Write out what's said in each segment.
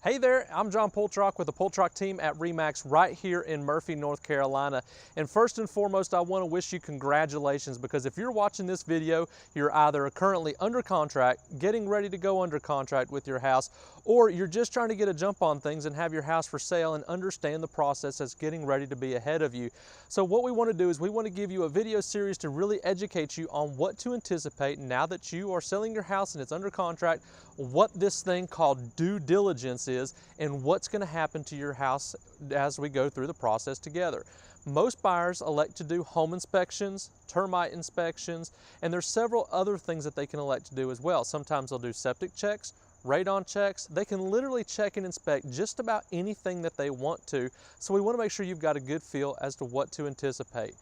Hey there, I'm John Poltrock with the Poltrock team at RE/MAX right here in Murphy, North Carolina. And first and foremost, I want to wish you congratulations, because if you're watching this video, you're either currently under contract, getting ready to go under contract with your house, or you're just trying to get a jump on things and have your house for sale and understand the process that's getting ready to be ahead of you. So what we want to do is we want to give you a video series to really educate you on what to anticipate now that you are selling your house and it's under contract, what this thing called due diligence is, and what's going to happen to your house as we go through the process together. Most buyers elect to do home inspections, termite inspections, and there's several other things that they can elect to do as well. Sometimes they'll do septic checks, radon checks. They can literally check and inspect just about anything that they want to. So we want to make sure you've got a good feel as to what to anticipate.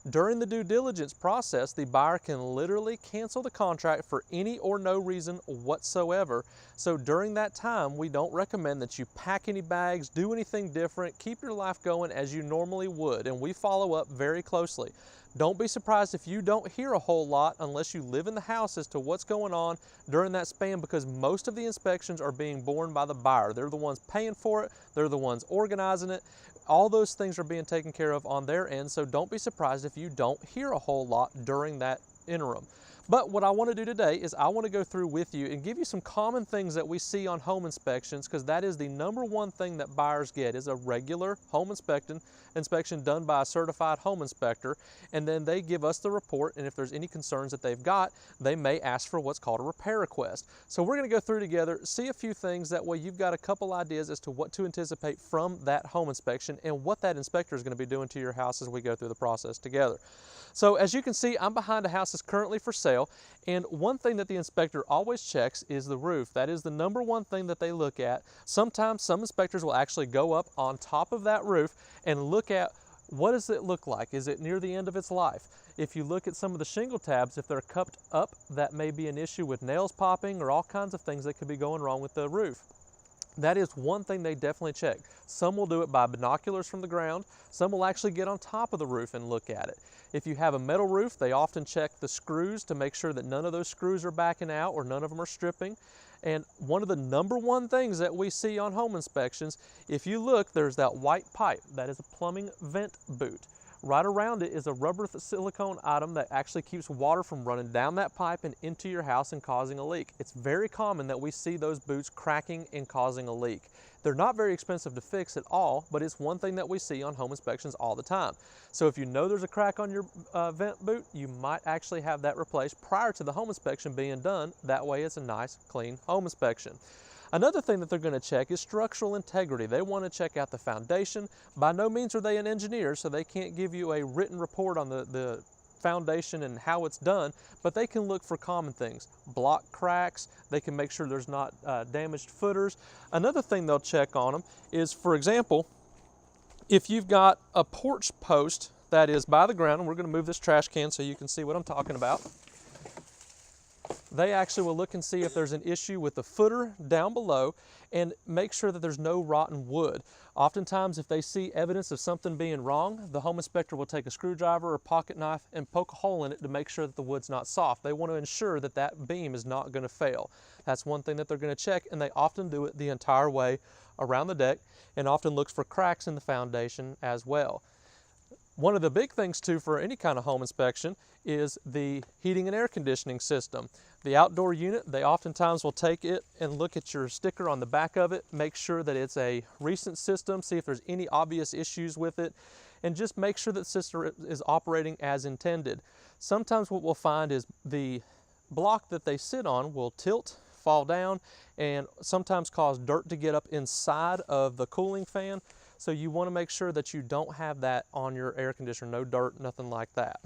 During the due diligence process, the buyer can literally cancel the contract for any or no reason whatsoever. So during that time, we don't recommend that you pack any bags, do anything different, keep your life going as you normally would, and we follow up very closely. Don't be surprised if you don't hear a whole lot unless you live in the house as to what's going on during that span, because most of the inspections are being borne by the buyer. They're the ones paying for it, they're the ones organizing it. All those things are being taken care of on their end, so don't be surprised if you don't hear a whole lot during that interim. But what I want to do today is I want to go through with you and give you some common things that we see on home inspections, because that is the number one thing that buyers get, is a regular home inspection done by a certified home inspector, and then they give us the report, and if there's any concerns that they've got, they may ask for what's called a repair request. So we're going to go through together, see a few things, that way you've got a couple ideas as to what to anticipate from that home inspection and what that inspector is going to be doing to your house as we go through the process together. So as you can see, I'm behind a house that's currently for sale, and one thing that the inspector always checks is the roof. That is the number one thing that they look at. Sometimes some inspectors will actually go up on top of that roof and look at what does it look like. Is it near the end of its life? If you look at some of the shingle tabs, if they're cupped up, that may be an issue with nails popping or all kinds of things that could be going wrong with the roof. That is one thing they definitely check. Some will do it by binoculars from the ground. Some will actually get on top of the roof and look at it. If you have a metal roof, they often check the screws to make sure that none of those screws are backing out or none of them are stripping. And one of the number one things that we see on home inspections, if you look, there's that white pipe. That is a plumbing vent boot. Right around it is a rubber silicone item that actually keeps water from running down that pipe and into your house and causing a leak. It's very common that we see those boots cracking and causing a leak. They're not very expensive to fix at all, but it's one thing that we see on home inspections all the time. So if you know there's a crack on your vent boot, you might actually have that replaced prior to the home inspection being done. That way it's a nice, clean home inspection. Another thing that they're going to check is structural integrity. They want to check out the foundation. By no means are they an engineer, so they can't give you a written report on the foundation and how it's done, but they can look for common things. Block cracks, they can make sure there's not damaged footers. Another thing they'll check on them is, for example, if you've got a porch post that is by the ground, and we're going to move this trash can so you can see what I'm talking about. They actually will look and see if there's an issue with the footer down below and make sure that there's no rotten wood. Oftentimes, if they see evidence of something being wrong, the home inspector will take a screwdriver or pocket knife and poke a hole in it to make sure that the wood's not soft. They want to ensure that that beam is not going to fail. That's one thing that they're going to check, and they often do it the entire way around the deck and often look for cracks in the foundation as well. One of the big things too for any kind of home inspection is the heating and air conditioning system. The outdoor unit, they oftentimes will take it and look at your sticker on the back of it, make sure that it's a recent system, see if there's any obvious issues with it, and just make sure that the system is operating as intended. Sometimes what we'll find is the block that they sit on will tilt, fall down, and sometimes cause dirt to get up inside of the cooling fan. So you want to make sure that you don't have that on your air conditioner, no dirt, nothing like that.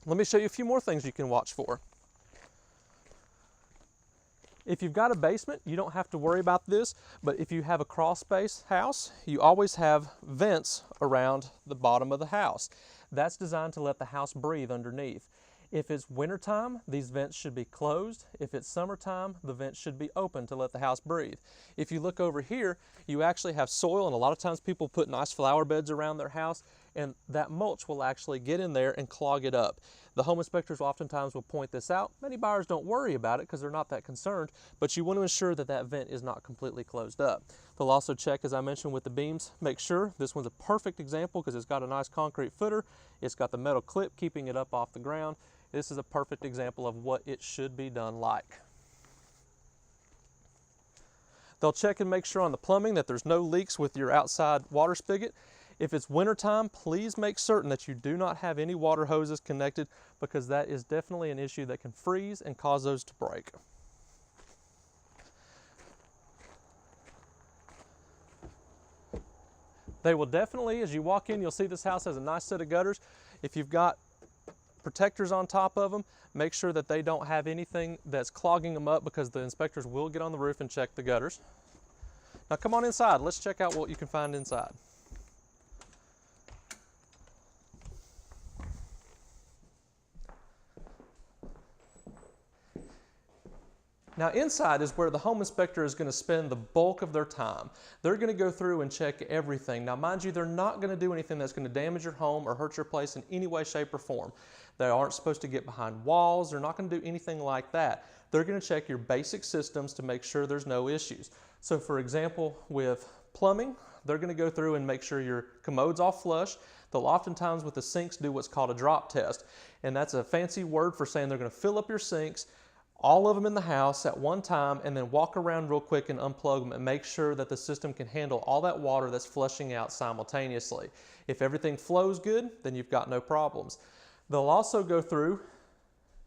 Let me show you a few more things you can watch for. If you've got a basement, you don't have to worry about this, but if you have a crawl space house, you always have vents around the bottom of the house. That's designed to let the house breathe underneath. If it's wintertime, these vents should be closed. If it's summertime, the vents should be open to let the house breathe. If you look over here, you actually have soil, and a lot of times people put nice flower beds around their house, and that mulch will actually get in there and clog it up. The home inspectors oftentimes will point this out. Many buyers don't worry about it because they're not that concerned, but you want to ensure that that vent is not completely closed up. They'll also check, as I mentioned, with the beams. Make sure, this one's a perfect example because it's got a nice concrete footer. It's got the metal clip keeping it up off the ground. This is a perfect example of what it should be done like. They'll check and make sure on the plumbing that there's no leaks with your outside water spigot. If it's wintertime, please make certain that you do not have any water hoses connected because that is definitely an issue that can freeze and cause those to break. They will definitely, as you walk in, you'll see this house has a nice set of gutters. If you've got protectors on top of them, make sure that they don't have anything that's clogging them up because the inspectors will get on the roof and check the gutters. Now come on inside, let's check out what you can find inside. Now inside is where the home inspector is going to spend the bulk of their time. They're going to go through and check everything. Now mind you, they're not going to do anything that's going to damage your home or hurt your place in any way, shape, or form. They aren't supposed to get behind walls. They're not going to do anything like that. They're going to check your basic systems to make sure there's no issues. So for example, with plumbing, they're going to go through and make sure your commode's all flush. They'll oftentimes with the sinks do what's called a drop test. And that's a fancy word for saying they're going to fill up your sinks, all of them in the house at one time, and then walk around real quick and unplug them and make sure that the system can handle all that water that's flushing out simultaneously. If everything flows good, then you've got no problems. They'll also go through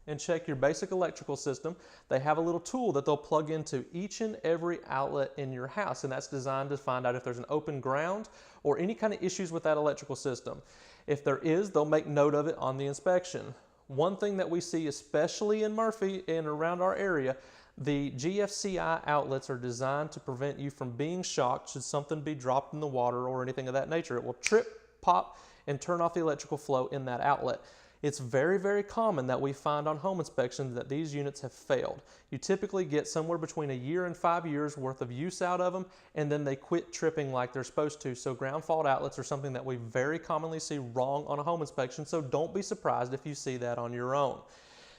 and check your basic electrical system. They have a little tool that they'll plug into each and every outlet in your house, and that's designed to find out if there's an open ground or any kind of issues with that electrical system. If there is, they'll make note of it on the inspection. One thing that we see, especially in Murphy and around our area, the GFCI outlets are designed to prevent you from being shocked should something be dropped in the water or anything of that nature. It will trip, pop, and turn off the electrical flow in that outlet. It's very, very common that we find on home inspections that these units have failed. You typically get somewhere between a year and 5 years worth of use out of them, and then they quit tripping like they're supposed to. So ground fault outlets are something that we very commonly see wrong on a home inspection, so don't be surprised if you see that on your own.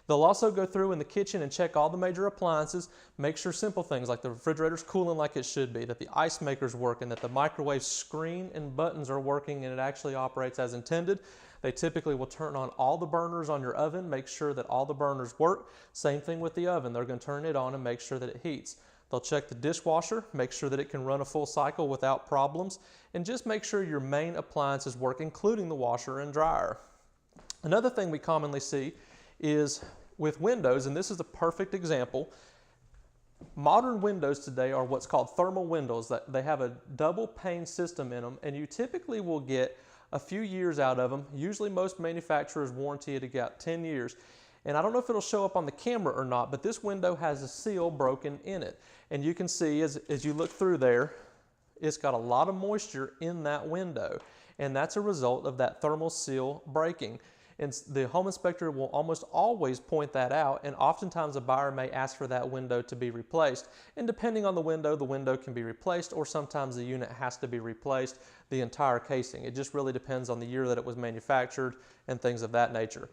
They'll also go through in the kitchen and check all the major appliances, make sure simple things like the refrigerator's cooling like it should be, that the ice maker's working, that the microwave screen and buttons are working and it actually operates as intended. They typically will turn on all the burners on your oven, make sure that all the burners work. Same thing with the oven. They're going to turn it on and make sure that it heats. They'll check the dishwasher, make sure that it can run a full cycle without problems, and just make sure your main appliances work, including the washer and dryer. Another thing we commonly see is with windows, and this is a perfect example. Modern windows today are what's called thermal windows. That they have a double pane system in them, and you typically will get a few years out of them. Usually most manufacturers warranty it about 10 years. And I don't know if it'll show up on the camera or not, but this window has a seal broken in it. And you can see as you look through there, it's got a lot of moisture in that window. And that's a result of that thermal seal breaking. And the home inspector will almost always point that out, and oftentimes a buyer may ask for that window to be replaced. And depending on the window can be replaced, or sometimes the unit has to be replaced, the entire casing. It just really depends on the year that it was manufactured and things of that nature.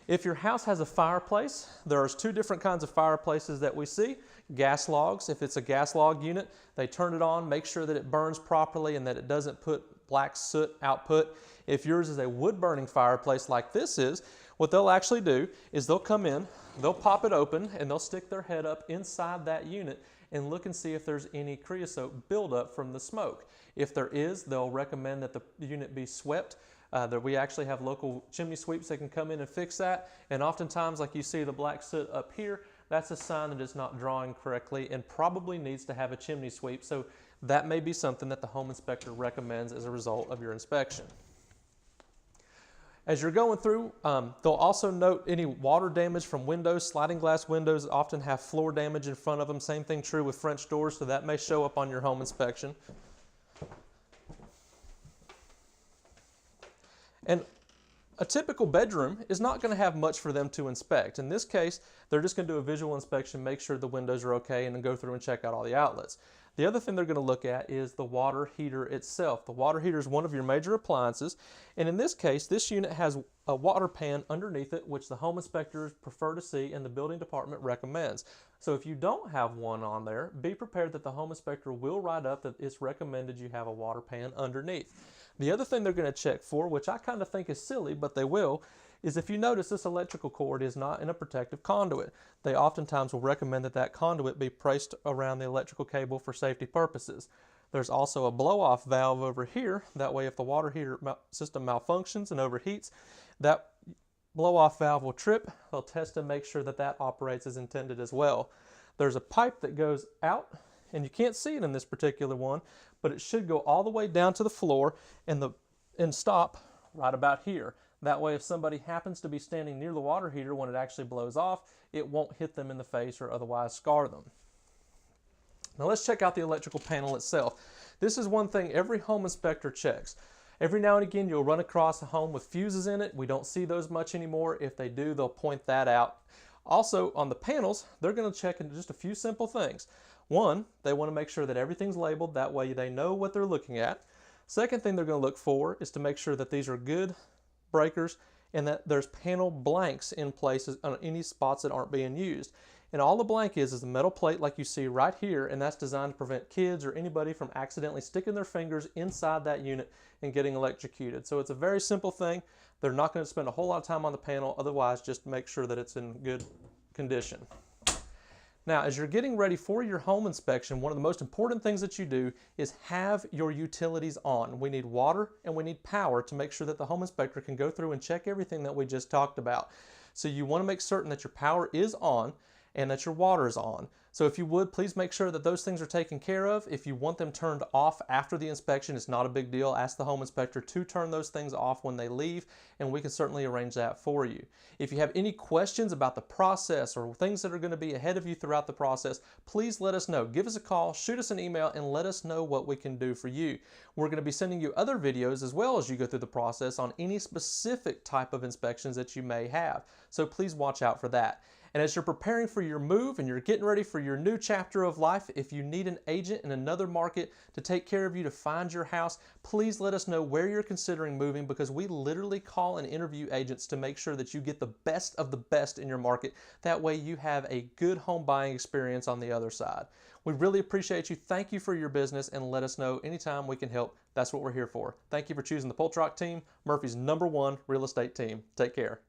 If your house has a fireplace, there's two different kinds of fireplaces that we see. Gas logs, if it's a gas log unit, they turn it on, make sure that it burns properly and that it doesn't put black soot output. If yours is a wood burning fireplace like this is, what they'll actually do is they'll come in, they'll pop it open, and they'll stick their head up inside that unit and look and see if there's any creosote buildup from the smoke. If there is, they'll recommend that the unit be swept. That we actually have local chimney sweeps that can come in and fix that. And oftentimes, like you see the black soot up here, that's a sign that it's not drawing correctly and probably needs to have a chimney sweep. So that may be something that the home inspector recommends as a result of your inspection. As you're going through, they'll also note any water damage from windows. Sliding glass windows often have floor damage in front of them. Same thing true with French doors, so that may show up on your home inspection. And A typical bedroom is not going to have much for them to inspect. In this case, they're just going to do a visual inspection, make sure the windows are okay, and then go through and check out all the outlets. The other thing they're going to look at is the water heater itself. The water heater is one of your major appliances, and in this case, this unit has a water pan underneath it, which the home inspectors prefer to see and the building department recommends. So if you don't have one on there, be prepared that the home inspector will write up that it's recommended you have a water pan underneath. The other thing they're going to check for, which I kind of think is silly, but they will, is if you notice this electrical cord is not in a protective conduit. They oftentimes will recommend that that conduit be placed around the electrical cable for safety purposes. There's also a blow-off valve over here. That way if the water heater system malfunctions and overheats, that blow-off valve will trip. They'll test and make sure that that operates as intended as well. There's a pipe that goes out, and you can't see it in this particular one, but it should go all the way down to the floor and stop right about here. That way if somebody happens to be standing near the water heater when it actually blows off, it won't hit them in the face or otherwise scar them. Now let's check out the electrical panel itself. This is one thing every home inspector checks. Every now and again you'll run across a home with fuses in it. We don't see those much anymore. If they do, they'll point that out. Also on the panels, they're going to check into just a few simple things. One, they want to make sure that everything's labeled, that way they know what they're looking at. Second thing they're going to look for is to make sure that these are good breakers and that there's panel blanks in places on any spots that aren't being used. And all the blank is a metal plate like you see right here, and that's designed to prevent kids or anybody from accidentally sticking their fingers inside that unit and getting electrocuted. So it's a very simple thing. They're not going to spend a whole lot of time on the panel, otherwise just make sure that it's in good condition. Now, as you're getting ready for your home inspection, one of the most important things that you do is have your utilities on. We need water and we need power to make sure that the home inspector can go through and check everything that we just talked about. So you want to make certain that your power is on and that your water is on. So if you would, please make sure that those things are taken care of. If you want them turned off after the inspection, it's not a big deal. Ask the home inspector to turn those things off when they leave, and we can certainly arrange that for you. If you have any questions about the process or things that are going to be ahead of you throughout the process, please let us know. Give us a call, shoot us an email, and let us know what we can do for you. We're going to be sending you other videos as well as you go through the process on any specific type of inspections that you may have. So please watch out for that. And as you're preparing for your move and you're getting ready for your new chapter of life, if you need an agent in another market to take care of you to find your house, please let us know where you're considering moving, because we literally call and interview agents to make sure that you get the best of the best in your market. That way you have a good home buying experience on the other side. We really appreciate you. Thank you for your business, and let us know anytime we can help. That's what we're here for. Thank you for choosing the Poltrock team, Murphy's #1 real estate team. Take care.